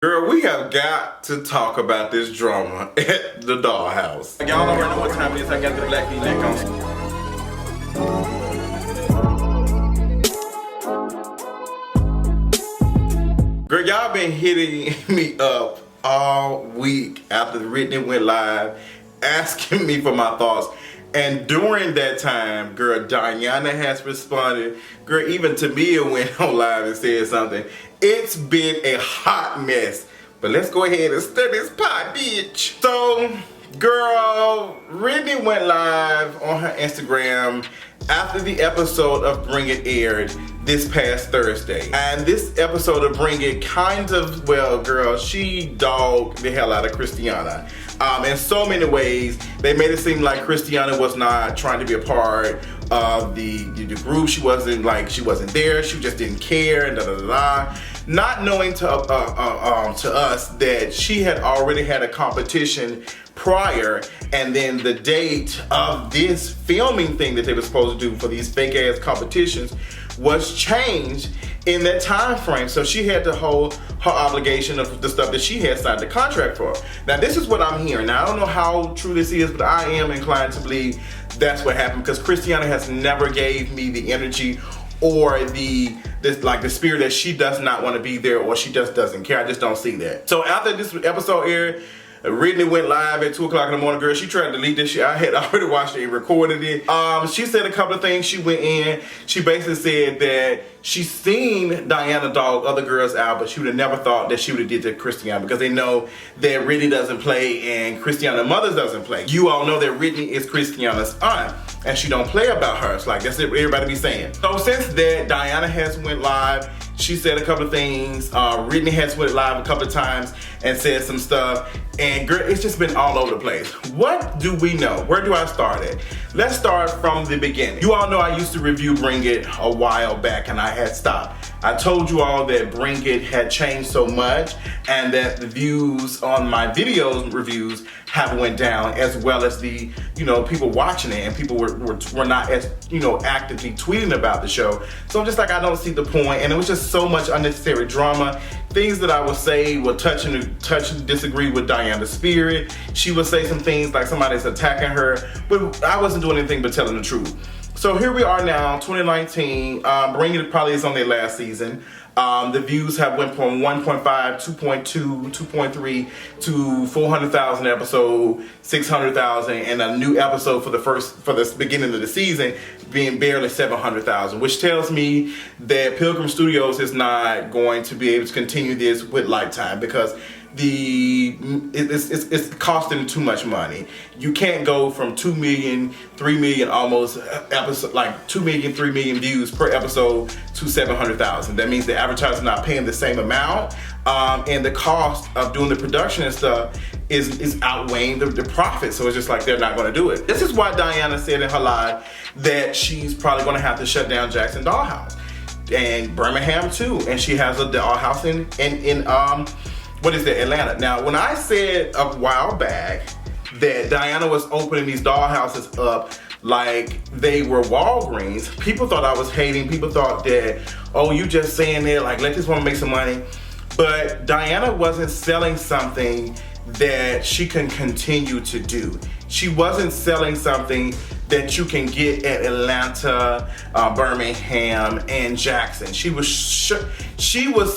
Girl, we have got to talk about this drama at the dollhouse. Y'all already know what time it is. I got the black V-neck on. Girl, y'all been hitting me up all week after Rittany went live, asking me for my thoughts. And during that time, girl, Dianna has responded. Girl, even Tamia went on live and said something. It's been a hot mess. But let's go ahead and stir this pot, bitch. So, girl, Rittany went live on her Instagram after the episode of Bring It aired this past Thursday. And this episode of Bring It kind of, well, girl, she dogged the hell out of Christiana. In so many ways, they made it seem like Christiana was not trying to be a part of the group. She wasn't there. She just didn't care, and not knowing to us that she had already had a competition prior, and then the date of this filming thing that they were supposed to do for these fake ass competitions was changed in that time frame. So she had to hold her obligation of the stuff that she had signed the contract for. Now this is what I'm hearing. Now I don't know how true this is, but I am inclined to believe that's what happened, because Christiana has never gave me the energy or the spirit that she does not want to be there, or she just doesn't care. I just don't see that. So after this episode aired, Rittany went live at 2 o'clock in the morning. Girl, she tried to delete this shit. I had already watched it and recorded it. She said a couple of things. She went in. She basically said that she seen Dianna dog other girls out, but she would have never thought that she would have did to Christiana, because they know that Rittany doesn't play and Christiana's mother doesn't play. You all know that Rittany is Christiana's aunt, and she don't play about her. It's like, that's what everybody be saying. So since that, Dianna has went live. She said a couple of things. Rittany has went live a couple of times and said some stuff. And girl, it's just been all over the place. What do we know? Where do I start at? Let's start from the beginning. You all know I used to review Bring It a while back, and I had stopped. I told you all that Bring It had changed so much, and that the views on my videos reviews have went down, as well as the people watching it, and people were not as actively tweeting about the show. So I'm just like, I don't see the point, and it was just so much unnecessary drama. Things that I would say would touch and disagree with Diana's spirit. She would say some things like somebody's attacking her, but I wasn't doing anything but telling the truth. So here we are now, 2019. Bring It probably is on their last season. The views have went from 1.5, 2.2, 2.3 to 400,000 episode, 600,000, and a new episode for the beginning of the season being barely 700,000, which tells me that Pilgrim Studios is not going to be able to continue this with Lifetime, because it's costing too much money. You can't go from 2 million, 3 million almost episode, like 2 million, 3 million views per episode to 700,000. That means the advertisers not paying the same amount, and the cost of doing the production and stuff is outweighing the profit. So it's just like they're not going to do it. This is why Dianna said in her live that she's probably going to have to shut down Jackson Dollhouse and Birmingham too, and she has a dollhouse in what is that, Atlanta. Now, when I said a while back that Dianna was opening these dollhouses up like they were Walgreens, people thought I was hating. People thought that, oh, you just saying that, like, let this woman make some money. But Dianna wasn't selling something that she can continue to do. She wasn't selling something that you can get at Atlanta, Birmingham, and Jackson. She was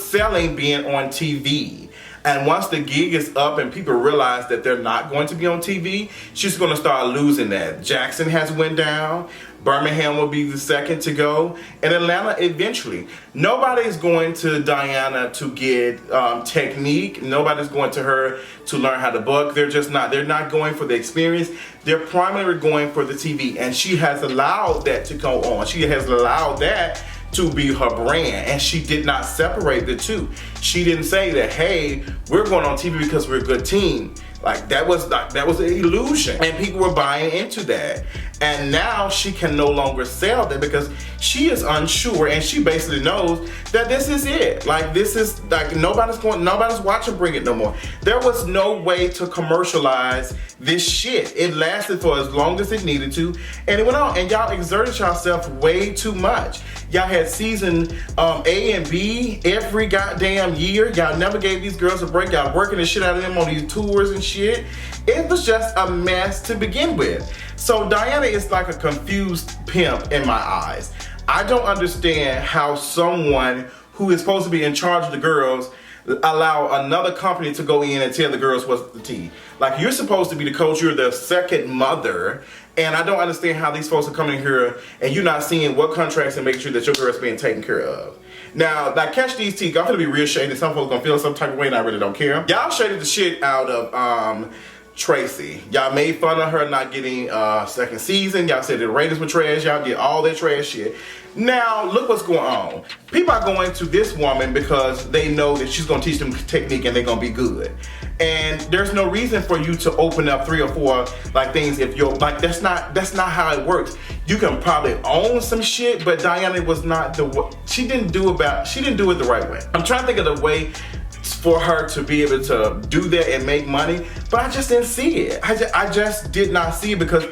selling being on TV. And once the gig is up and people realize that they're not going to be on TV, she's going to start losing that. Jackson has went down. Birmingham will be the second to go. And Atlanta eventually. Nobody's going to Dianna to get technique. Nobody's going to her to learn how to book. They're not going for the experience. They're primarily going for the TV. And she has allowed that to go on. She has allowed that to be her brand, and she did not separate the two. She didn't say that, hey, we're going on TV because we're a good team. Like, that was an illusion, and people were buying into that. And now she can no longer sell that because she is unsure, and she basically knows that this is it. Like, this is like nobody's watching Bring It no more. There was no way to commercialize this shit. It lasted for as long as it needed to, and it went on. And y'all exerted yourself way too much. Y'all had season A and B every goddamn year. Y'all never gave these girls a break. Y'all working the shit out of them on these tours and shit. It was just a mess to begin with. So Dianna is like a confused pimp in my eyes. I don't understand how someone who is supposed to be in charge of the girls allow another company to go in and tell the girls what's the tea. Like, you're supposed to be the coach, you're the second mother, and I don't understand how these folks are coming here and you're not seeing what contracts and making sure that your girl's being taken care of. Now, like, catch these teeth, I'm gonna be real shady. Some folks gonna feel some type of way and I really don't care. Y'all shaded the shit out of Tracy. Y'all made fun of her not getting second season. Y'all said the ratings were trash. Y'all did all that trash shit. Now, look what's going on. People are going to this woman because they know that she's gonna teach them technique and they're gonna be good. And there's no reason for you to open up 3 or 4 like things if you're like, that's not how it works. You can probably own some shit, but Dianna was not she didn't do it the right way. I'm trying to think of the way for her to be able to do that and make money, but I just didn't see it. I just did not see it because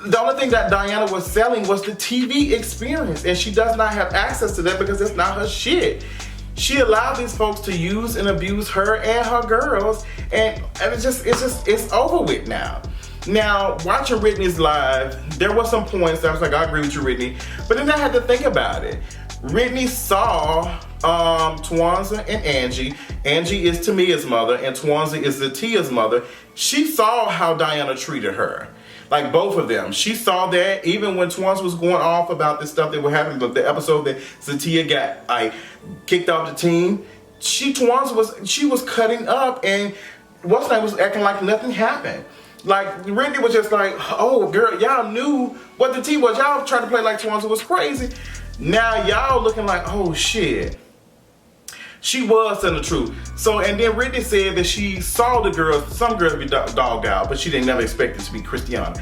the only thing that Dianna was selling was the TV experience, and she does not have access to that because it's not her shit. She allowed these folks to use and abuse her and her girls, and it's over with now. Now, watching Rittany's live, there were some points that I was like, I agree with you, Rittany, but then I had to think about it. Rittany saw Twanza and Angie. Angie is Tamia's mother and Twanza is Zatia's mother. She saw how Dianna treated her. Like, both of them. She saw that even when Twanza was going off about this stuff that were happening, the episode that Zatia got like kicked off the team. Twanza was cutting up, and what's name was acting like nothing happened. Like, Rittany was just like, oh girl, y'all knew what the tea was. Y'all tried to play like Twanza was crazy. Now y'all looking like, oh shit. She was telling the truth. So, and then Rittany said that she saw the girls, some girls be dogged out, but she didn't never expect it to be Christiana.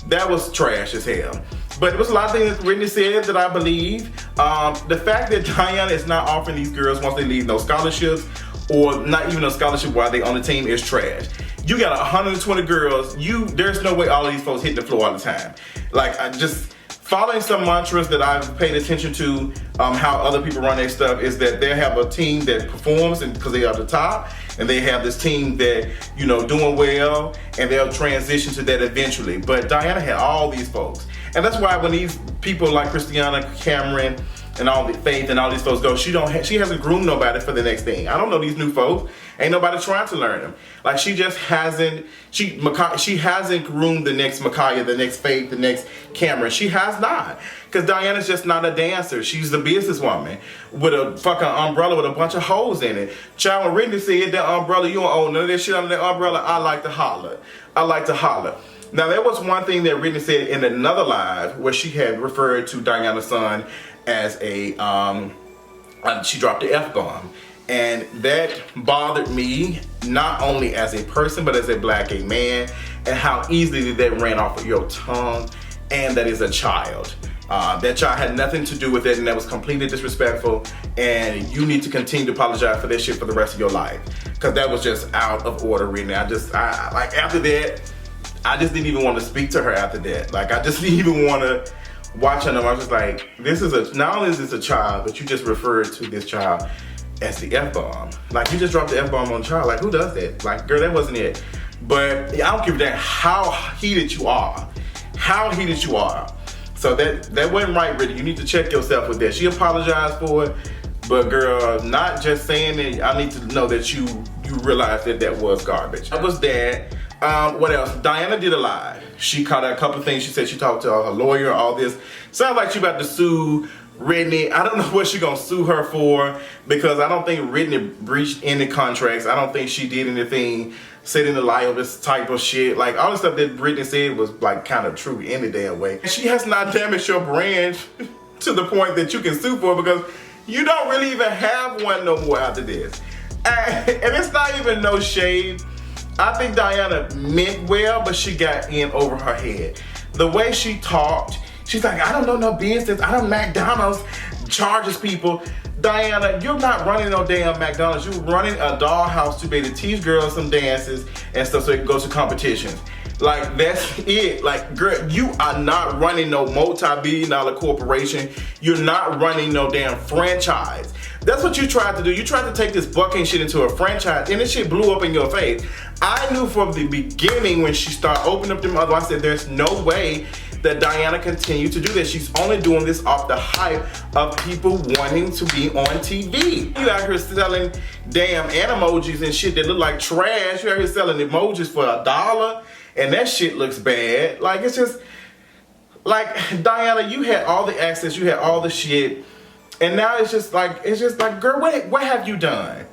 That was trash as hell. But it was a lot of things that Rittany said that I believe. The fact that Dianna is not offering these girls once they leave no scholarships, or not even a scholarship while they on the team, is trash. You got 120 girls, there's no way all of these folks hit the floor all the time. Like, I just, following some mantras that I've paid attention to, how other people run their stuff, is that they have a team that performs because they are the top, and they have this team that, you know, doing well, and they'll transition to that eventually. But Dianna had all these folks. And that's why when these people like Christiana, Cameron, and all the Faith and all these folks go, she hasn't groomed nobody for the next thing. I don't know these new folks. Ain't nobody trying to learn them. Like, she just hasn't, she hasn't groomed the next Micaiah, the next Faith, the next Cameron. She has not. Because Dianna's just not a dancer. She's the businesswoman with a fucking umbrella with a bunch of holes in it. Child, when Rittany said that umbrella, you don't own none of that shit under that umbrella, I like to holler. I like to holler. Now, there was one thing that Rittany said in another live where she had referred to Dianna's son as a, she dropped the F-bomb. And that bothered me, not only as a person, but as a black gay man, and how easily that ran off of your tongue, and that is a child. That child had nothing to do with it, and that was completely disrespectful, and you need to continue to apologize for that shit for the rest of your life. Because that was just out of order, really. Like, after that, I just didn't even want to speak to her after that. Like, I just didn't even want to watch her. I was just like, not only is this a child, but you just referred to this child as the F-bomb. Like, you just dropped the F-bomb on a child. Like, who does that? Like, girl, that wasn't it. But I don't give a damn how heated you are. How heated you are. So that wasn't right, Rittany. You need to check yourself with that. She apologized for it, but girl, not just saying it. I need to know that you realize that was garbage. That was that. What else? Dianna did a live. She caught a couple of things. She said she talked to her lawyer, all this. Sounds like she about to sue Rittany. I don't know what she gonna sue her for, because I don't think Rittany breached any contracts. I don't think she did anything, said any libelous type of shit. Like, all the stuff that Rittany said was like kind of true any damn way. She has not damaged your brand to the point that you can sue for, because you don't really even have one no more after this. And it's not even no shade. I think Dianna meant well, but she got in over her head. The way she talked, she's like, I don't know no business. I don't McDonald's charges people. Dianna, you're not running no damn McDonald's. You're running a dollhouse to be able to teach girls some dances and stuff so they can go to competitions. Like, that's it. Like, girl, you are not running no multi-billion-dollar corporation. You're not running no damn franchise. That's what you tried to do. You tried to take this bucking shit into a franchise, and this shit blew up in your face. I knew from the beginning when she started opening up them other, I said, there's no way that Dianna continued to do this. She's only doing this off the hype of people wanting to be on TV. You out here selling damn animojis and shit that look like trash. You out here selling emojis for $1, and that shit looks bad. Like, it's just, like, Dianna, you had all the access, you had all the shit, and now it's just like, girl, what have you done?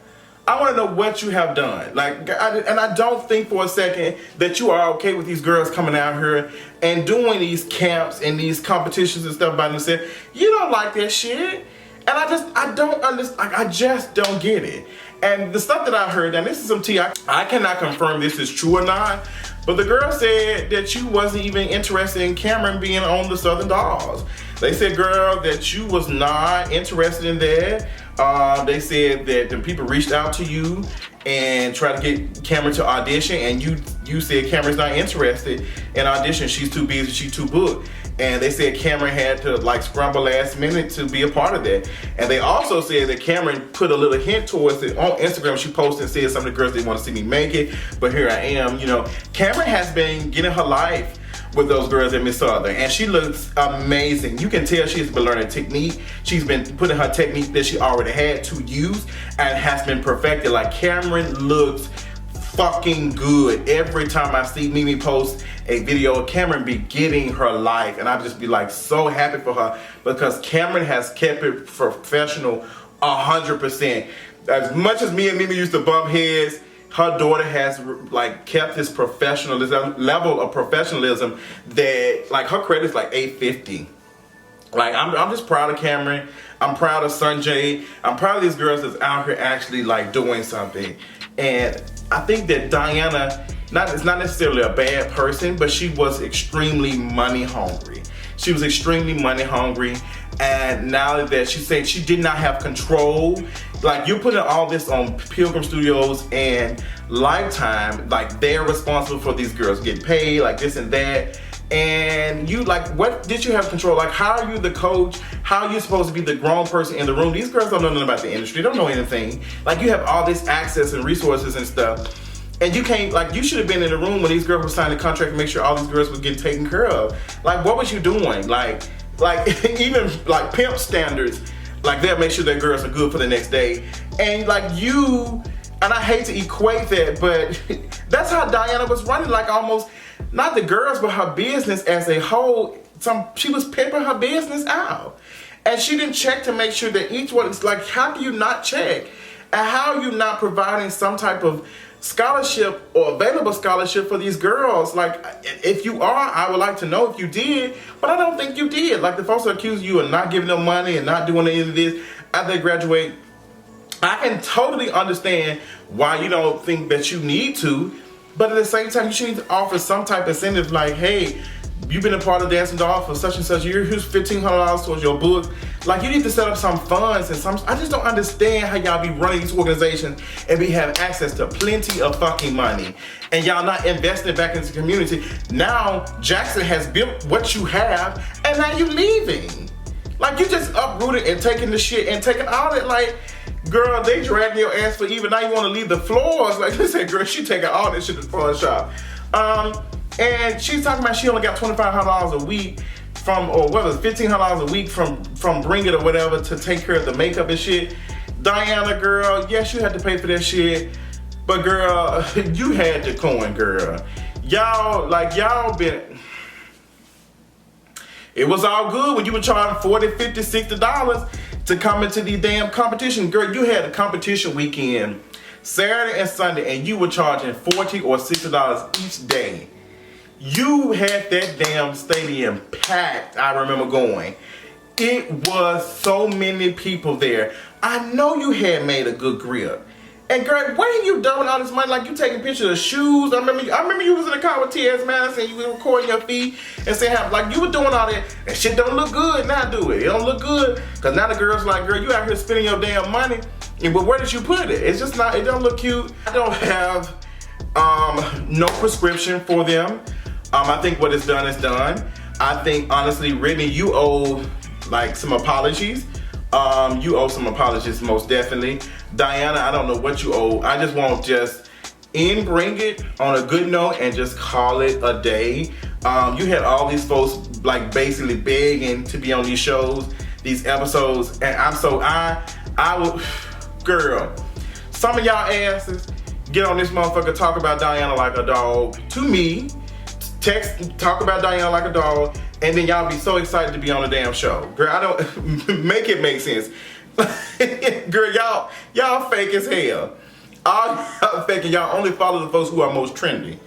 I want to know what you have done. Like, and I don't think for a second that you are okay with these girls coming out here and doing these camps and these competitions and stuff by themselves. You don't like that shit. And I don't understand. Like, I just don't get it. And the stuff that I heard, and this is some tea, I cannot confirm this is true or not, but the girl said that you wasn't even interested in Cameron being on the Southern Dolls. They said, girl, that you was not interested in that. They said that the people reached out to you and tried to get Cameron to audition, and you said Cameron's not interested in audition. She's too busy, she's too booked. And they said Cameron had to like scramble last minute to be a part of that. And they also said that Cameron put a little hint towards it on Instagram. She posted and said some of the girls didn't want to see me make it, but here I am. You know, Cameron has been getting her life with those girls at Miss Southern, and she looks amazing. You can tell she's been learning technique. She's been putting her technique that she already had to use and has been perfected. Like, Cameron looks fucking good. Every time I see Mimi post a video of Cameron be getting her life, and I just be like so happy for her, because Cameron has kept it professional 100%. As much as me and Mimi used to bump heads, her daughter has like kept this professionalism, level of professionalism that, like, her credit's like 850. Like, I'm just proud of Cameron. I'm proud of Sanjay. I'm proud of these girls that's out here actually like doing something. And I think that Dianna, is not necessarily a bad person, but she was extremely money hungry. She was extremely money hungry. And now that she said she did not have control, like, you're putting all this on Pilgrim Studios and Lifetime, like, they're responsible for these girls getting paid, like this and that. And you, like, what did you have control? Like, how are you the coach? How are you supposed to be the grown person in the room? These girls don't know nothing about the industry, don't know anything. Like, you have all this access and resources and stuff, and you can't, like, you should have been in the room when these girls were signing a contract to make sure all these girls were getting taken care of. Like, what was you doing? Like even like pimp standards, like, they'll make sure their girls are good for the next day. And like, you, and I hate to equate that, but that's how Dianna was running, like, almost, not the girls, but her business as a whole. She was pimping her business out. And she didn't check to make sure that each one, it's like, how do you not check? And how are you not providing some type of scholarship or available scholarship for these girls? Like, if you are, I would like to know if you did, but I don't think you did. Like, the folks that accuse you of not giving them money and not doing any of this after they graduate, I can totally understand why you don't think that you need to, but at the same time, you should need to offer some type of incentive, like, hey, you've been a part of Dancing Doll for such and such a year, here's $1,500 towards your book. Like, you need to set up some funds and some, I just don't understand how y'all be running these organizations and be having access to plenty of fucking money, and y'all not investing back into the community. Now, Jackson has built what you have, and now you leaving. Like, you just uprooted and taking the shit and taking all that, like, girl, they dragging your ass for even, now you want to leave the floors. Like, listen, girl, she taking all this shit to the pawn shop. And she's talking about she only got $2,500 a week from, or what was it, $1,500 a week from Bring It or whatever to take care of the makeup and shit. Dianna, girl, yes, you had to pay for that shit, but girl, you had the coin, girl. Y'all been, it was all good when you were charging $40, $50, $60 to come into the damn competition. Girl, you had a competition weekend, Saturday and Sunday, and you were charging $40 or $60 each day. You had that damn stadium packed. I remember going. It was so many people there. I know you had made a good grip. And girl, what are you doing with all this money? Like, you taking pictures of shoes. I remember you was in the car with T.S. Madison and you were recording your feet and saying how, like, you were doing all that. And shit don't look good now, do it? It don't look good. Cause now the girl's like, girl, you out here spending your damn money. But where did you put it? It's just not, it don't look cute. I don't have No prescription for them. I think what is done is done. I think honestly, Rittany, you owe like some apologies. You owe some apologies most definitely. Dianna, I don't know what you owe. I just want just bring it on a good note and just call it a day. You had all these folks like basically begging to be on these shows, these episodes, and I would, girl, some of y'all asses get on this motherfucker, talk about Dianna like a dog to me, talk about Dianna like a dog, and then y'all be so excited to be on a damn show. Girl, I don't, make it make sense. Girl, y'all fake as hell. All y'all faking, y'all only follow the folks who are most trendy.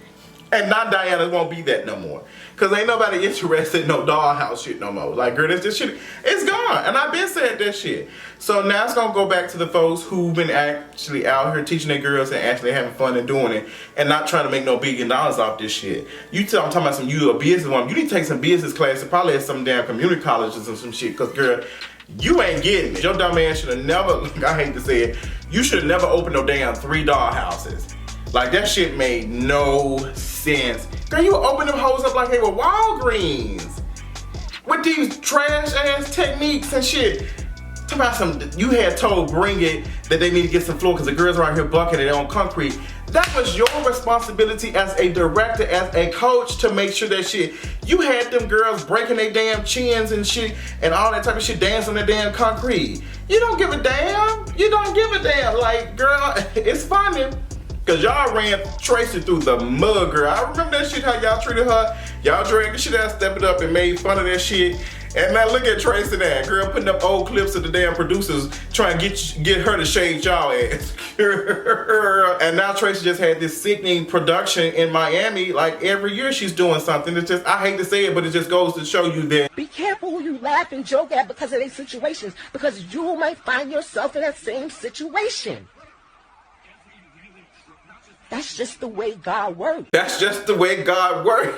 And not Dianna won't be that no more. Cause ain't nobody interested in no dollhouse shit no more. Like, girl, this shit, it's gone. And I've been saying that shit. So now it's gonna go back to the folks who've been actually out here teaching their girls and actually having fun and doing it and not trying to make no $1 billion off this shit. I'm talking about you a business woman. You need to take some business classes, probably at some damn community colleges and some shit. Cause girl, you ain't getting it. Your dumb ass should have never, I hate to say it, you should have never opened no damn 3 dollhouses. Like, that shit made no sense. Girl, you open them hoes up like they were Walgreens. With these trash ass techniques and shit. Talk about you had told Bring It that they need to get some floor because the girls are out here bucking it on concrete. That was your responsibility as a director, as a coach, to make sure that shit. You had them girls breaking their damn chins and shit and all that type of shit, dancing on the damn concrete. You don't give a damn. You don't give a damn. Like, girl, it's funny. Cause y'all ran Tracy through the mud, girl. I remember that shit, how y'all treated her. Y'all dragged the shit out, stepped it up and made fun of that shit. And now look at Tracy now, girl, putting up old clips of the damn producers trying to get her to shade y'all ass. And now Tracy just had this sickening production in Miami. Like, every year she's doing something. It's just, I hate to say it, but it just goes to show you that. Be careful who you laugh and joke at because of these situations, because you might find yourself in that same situation. That's just the way God works. That's just the way God works.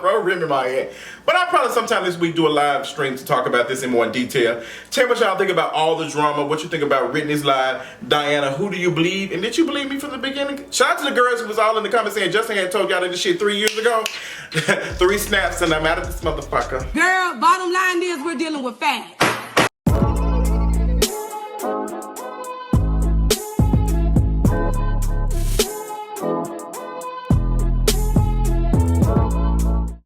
Bro, remember my head. But I'll probably sometime this week do a live stream to talk about this in more detail. Tell me what y'all think about all the drama, what you think about Rittany's live. Dianna, who do you believe? And did you believe me from the beginning? Shout out to the girls who was all in the comments saying Justin had told y'all that this shit 3 years ago. 3 snaps and I'm out of this motherfucker. Girl, bottom line is we're dealing with facts.